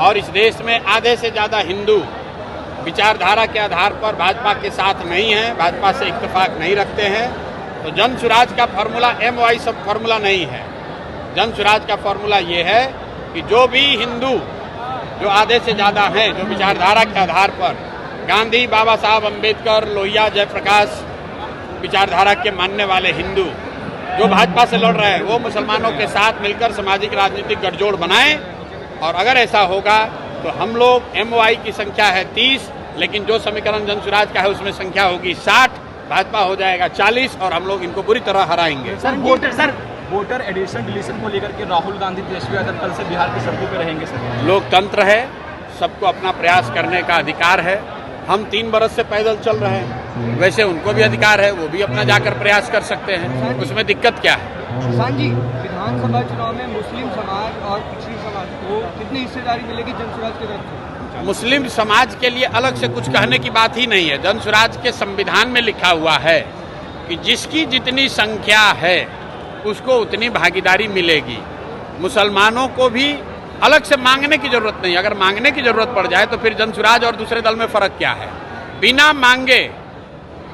और इस देश में आधे से ज़्यादा हिंदू विचारधारा के आधार पर भाजपा के साथ नहीं हैं, भाजपा से इत्तेफाक नहीं रखते हैं। तो जन सुराज का फॉर्मूला MY सब फॉर्मूला नहीं है। जन सुराज का फॉर्मूला ये है कि जो भी हिंदू जो आधे से ज़्यादा हैं, जो विचारधारा के आधार पर गांधी, बाबा साहब अम्बेडकर, लोहिया, जयप्रकाश विचारधारा के मानने वाले हिंदू जो भाजपा से लड़ रहे हैं, वो मुसलमानों के साथ मिलकर सामाजिक राजनीतिक गठजोड़ बनाएं। और अगर ऐसा होगा तो हम लोग MY की संख्या है 30, लेकिन जो समीकरण जन सुराज का है उसमें संख्या होगी 60, भाजपा हो जाएगा 40 और हम लोग इनको बुरी तरह हराएंगे। वोटर एडिशन डिलीशन को लेकर के राहुल गांधी, तेजस्वी यादव कल से बिहार की सड़कों पर रहेंगे सर। लोकतंत्र है, सबको अपना प्रयास करने का अधिकार है। हम 3 बरस से पैदल चल रहे हैं, वैसे उनको भी अधिकार है, वो भी अपना जाकर प्रयास कर सकते हैं, उसमें दिक्कत क्या है। किसान जी, विधानसभा चुनाव में मुस्लिम समाज और पिछड़ी समाज को कितनी हिस्सेदारी मिलेगी जन सुराज के तरफ से? मुस्लिम समाज के लिए अलग से कुछ कहने की बात ही नहीं है। जन सुराज के संविधान में लिखा हुआ है कि जिसकी जितनी संख्या है उसको उतनी भागीदारी मिलेगी। मुसलमानों को भी अलग से मांगने की जरूरत नहीं। अगर मांगने की जरूरत पड़ जाए तो फिर जन सुराज और दूसरे दल में फर्क क्या है। बिना मांगे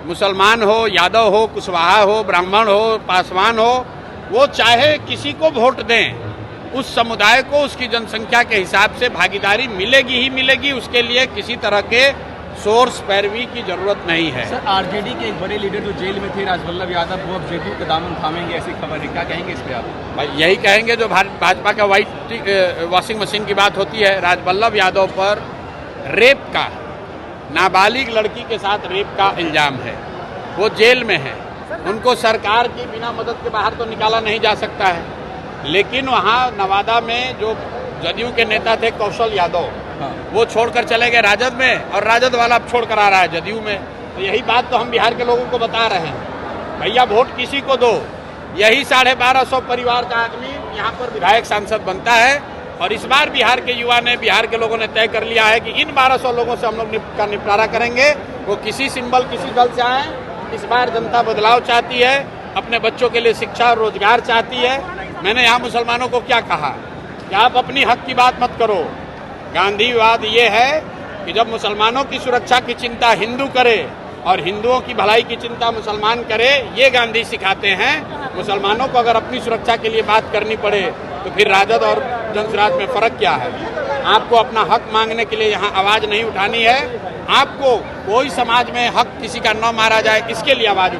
मुसलमान हो, यादव हो, कुशवाहा हो, ब्राह्मण हो, पासवान हो, वो चाहे किसी को वोट दें, उस समुदाय को उसकी जनसंख्या के हिसाब से भागीदारी मिलेगी ही मिलेगी। उसके लिए किसी तरह के सोर्स पैरवी की जरूरत नहीं है। सर, आरजेडी के एक बड़े लीडर जो जेल में थे, राजवल्लभ यादव, वो अब जेडीयू के दामन थामेंगे, ऐसी खबर है, क्या कहेंगे इस पे आप? भाई यही कहेंगे जो भाजपा का व्हाइट वॉशिंग मशीन की बात होती है। राजवल्लभ यादव पर रेप का, नाबालिग लड़की के साथ रेप का इल्जाम है, वो जेल में है। उनको सरकार की बिना मदद के बाहर तो निकाला नहीं जा सकता है। लेकिन वहाँ नवादा में जो जदयू के नेता थे कौशल यादव, वो छोड़कर चले गए राजद में, और राजद वाला अब छोड़कर आ रहा है जदयू में। तो यही बात तो हम बिहार के लोगों को बता रहे हैं, भैया वोट किसी को दो। यही 1250 परिवार का आदमी यहाँ पर विधायक सांसद बनता है। और इस बार बिहार के युवा ने, बिहार के लोगों ने तय कर लिया है कि इन 1200 लोगों से हम लोग का निपटारा करेंगे। वो किसी सिंबल, किसी दल से आए। इस बार जनता बदलाव चाहती है, अपने बच्चों के लिए शिक्षा और रोजगार चाहती है। मैंने यहाँ मुसलमानों को क्या कहा कि आप अपनी हक की बात मत करो। गांधीवाद ये है कि जब मुसलमानों की सुरक्षा की चिंता हिंदू करे और हिंदुओं की भलाई की चिंता मुसलमान करे, ये गांधी सिखाते हैं। मुसलमानों को अगर अपनी सुरक्षा के लिए बात करनी पड़े तो फिर राजद और जन सुराज में फर्क क्या है। आपको अपना हक मांगने के लिए यहाँ आवाज नहीं उठानी है। आपको कोई समाज में हक किसी का न मारा जाए, इसके लिए आवाज